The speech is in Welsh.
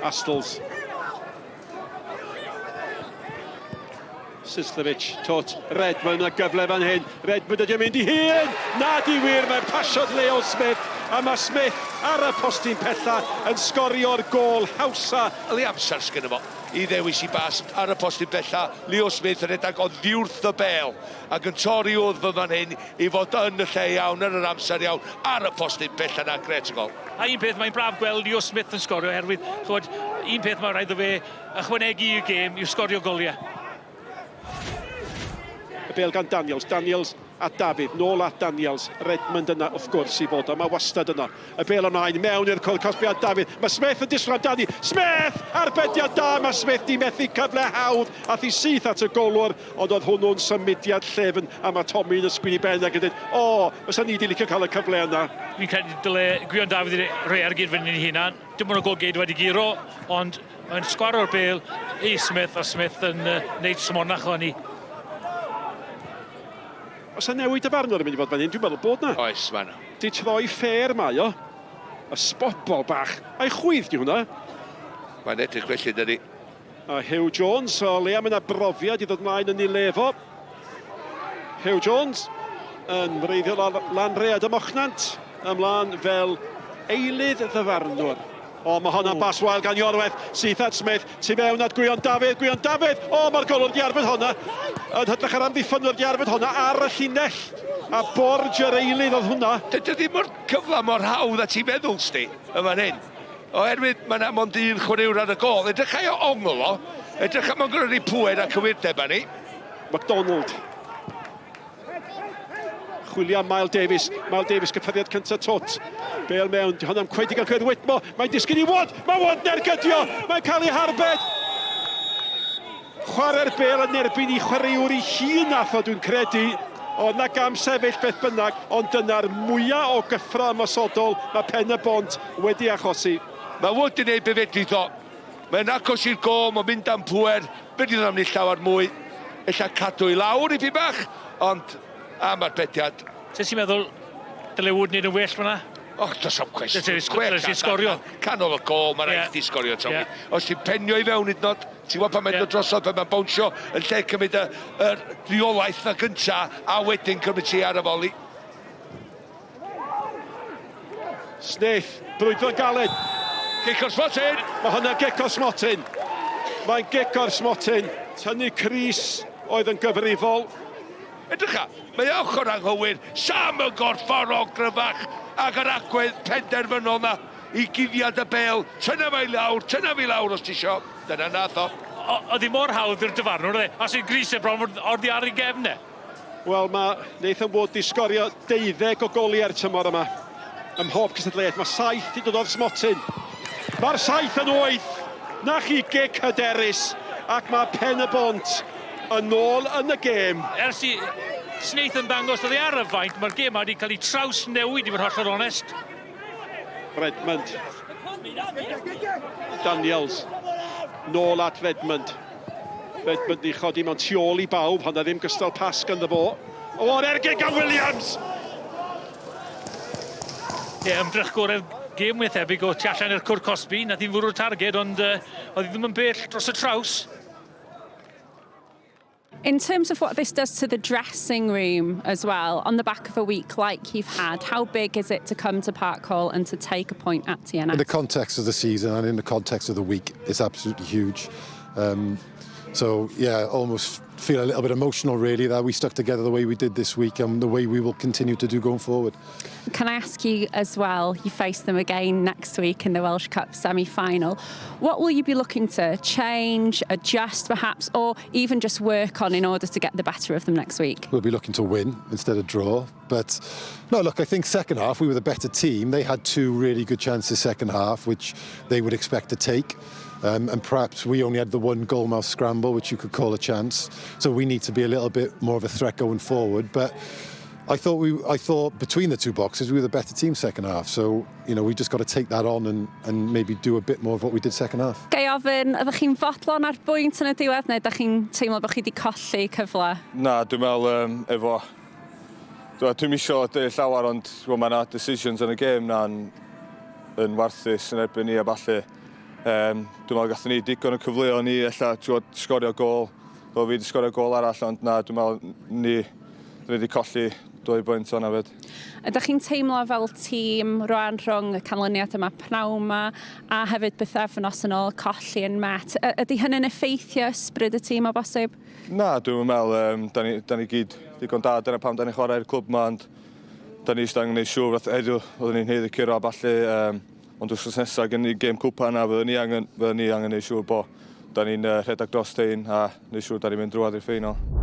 Astles. Sislevich, tot, Redmond yn y gyfle fan hyn. Redmond ydy'n mynd I hun! Na di wir, mae'n pasio Leo Smith. A mae Smith ar y postyn pella yn sgorio'r gol hawsa. Yli amser sgynny fo I ddewis I bas ar y postyn bella. Leo Smith yn edrych o ddiwrth y bel ac yn torri wddf fan hyn I fod yn y lle iawn, yn yr amser iawn ar y postyn bella na gret gol. A un peth mae'n braf gweld Leo Smith yn sgorio oherwydd, chwod, un peth mae'n rhaid o fe ychwanegu I'r gêm yw sgorio goliau. Y bel gan Daniels, Daniels a David, nôl at Daniels, Redmond yna, wrth gwrs I fod, mae wastad yna. Y bel ymlaen, mewn i'r cosbiad David, mae Smith yn disgwyl amdani, Smith! Arbediad da, mae Smith Di methu cyfle hawdd, a thi syth at y golwr, ond oedd hwnnw'n symudiad llefn, a mae Tommy yn ysgwyn I ben ac yn dweud, fysa ni di licio cael y cyfle yna. Fi'n credu dyle Gwion David I rhoi ar gyd fyny hunan, dim ond o goged wedi giro, ond mae'n sgwaro'r bel I Smith, a Smith yn neud smonach o ni. Os yna newid y farnwr yn mynd I fod fan hyn, dwi'n meddwl bod na. Oes, fan nhw. Di troi ffair mae o. Y sbobol bach. A'i chwydd di hwnna. Mae'n edrych felly dydi. A Hugh Jones, o leia mae yna brofiad I ddod mlaen yn ei lefo. Hugh Jones yn reiddiol lan read y mochnant. Ymlaen fel eilydd ddyfarnwr. Mae hwnna'n bas wael gan Iorwedd. Syth at Smith, tu fewn at Gwion David. Mae'r golwr di arfyd hwnna. Yn hytrach ar amddiffynwyr di arfyd hwnna ar y llinell. A Borg yr eilydd oedd hwnna. Dydy ddim o'r cyfle mor hawdd a ti'n meddwl, sti, yn fan hyn. Oherwydd mae yna mond un chwaraewr ar y gol. Edrych ai o ongl o. Edrych am o'n gyrru pwed a cywirdeb ni. MacDonald. Chwilio am Miles Davis. Miles Davis gyffyriad cyntaf tot. Bel mewn, hwnna'n cwedi gael cwedd Whitmo. Mae'n disgyn I Wood. Mae Wood nergydio. Mae'n cael ei harbed. Chwarae'r bel yn erbyn I chwaraewr I hun nath o dwi'n credu. Ond na gam sefyll beth bynnag. Ond dyna'r mwyaf o gyffro ymosodol mae Pen-y-bont wedi achosi. Mae Wood yn ei befedri ddo. Mae'n agos i'r gol, mae'n mynd am pwer. Beth i'n amni llawer mwy. Ella cadw I lawr I fi bach. Ond am arbediad. Sut ti'n meddwl dyle Wood wneud yn well fyna? Does am cwestiwn. Dwi'n sgorio. Canol y gol, mae'n rhaid I sgorio, Tommy. Os ti'n penio I fewn hydnod, ti'n gwybod pan mae'n dod drosodd, pan mae'n bownsio yn lle cymryd y rheolaeth na gynta, a wedyn cymryd ti ar y foli. Smith, brwydro'n galed. Gic o'r smotyn! Mae hwnna gic o'r smotyn. Mae'n gic o'r smotyn. Tynnu Cris oedd yn gyfrifol. Edrycha, mae ochr anghywir, Sam yn gorfforol gryfach ac yr agwedd penderfynol na I guddiad y bel. Tyna fi lawr os ti isio. Dyna nath o. Oedd I mor hawdd i'r dyfarnwr, os i'n gris e bron o'r di ar ei gefne. Wel, mae Nathan Wood di sgorio 12 o goli ar tymor yma. Ym mhob cystadleuaeth, mae 7 I dod o'r smotyn. Mae'r 7 yn 8. Na chi gic hyderus. Ac mae Pen-y-bont yn ôl yn y gêm. Ers I Smith yn dangos oedd ar y faint, mae'r gêm wedi cael ei traws newid I fod hollol onest. Redmond. Daniels. Nôl at Redmond. Redmond I chodi mewn tu ôl I bawb, hwnna ddim gystal pas ganddo fo. O'r ergyd gan Williams! Ymdrech gorau gêm with tebyg o tu allan i'r cwr Cosby, nath i'n fwrw'r targed, ond oedd I ddim yn bell dros y traws. In terms of what this does to the dressing room as well, on the back of a week like you've had, how big is it to come to Park Hall and to take a point at TNS? In the context of the season and in the context of the week, it's absolutely huge. So, yeah, almost feel a little bit emotional, really, that we stuck together the way we did this week and the way we will continue to do going forward. Can I ask you as well, you face them again next week in the Welsh Cup semi-final. What will you be looking to change, adjust perhaps, or even just work on in order to get the better of them next week? We'll be looking to win instead of draw. But, no, look, I think second half, we were the better team. They had 2 really good chances second half, which they would expect to take. And perhaps we only had the 1 goalmouth scramble, which you could call a chance. So we need to be a little bit more of a threat going forward. But I thought between the 2 boxes we were the better team second half. So, you know, we just got to take that on and maybe do a bit more of what we did second half. Gai ofyn, ydych chi'n fodlon ar bwynt yn y diwedd, neu ydych chi'n teimlo bod chi wedi colli cyfle? Na, dwi'n meddwl efo... Dwi'n isio deud llawer, ond mae yna decisions yn y gêm na'n warthus yn erbyn ni a falle. Dwi'n meddwl gathon ni digon o cyfleoedd ni sgorio gol. Fel fi wedi sgorio gol arall, ond na, dwi'n meddwl ni wedi colli 2 bwynt o'na fyd. Ydych chi'n teimlo fel tîm rwan rhwng y canlyniad yma pnawn yma a hefyd bythefnos yn ôl colli yn met? Ydy hynny'n effeithio ysbryd y tîm o bosib? Na, dwi'n meddwl, da ni gyd digon da, dyna pam da ni'n chwarae'r clwb yma, ond da ni eisiau gwneud siŵr fath heddiw, oedden ni'n heiddi curo a ballu, ond wrth nesaf gen i gêm cwpa yna, fyddwn ni angen gwneud siŵr bod da ni'n rhedeg dros tein a gwneud siŵr da ni'n mynd drwad i'r ffeinal.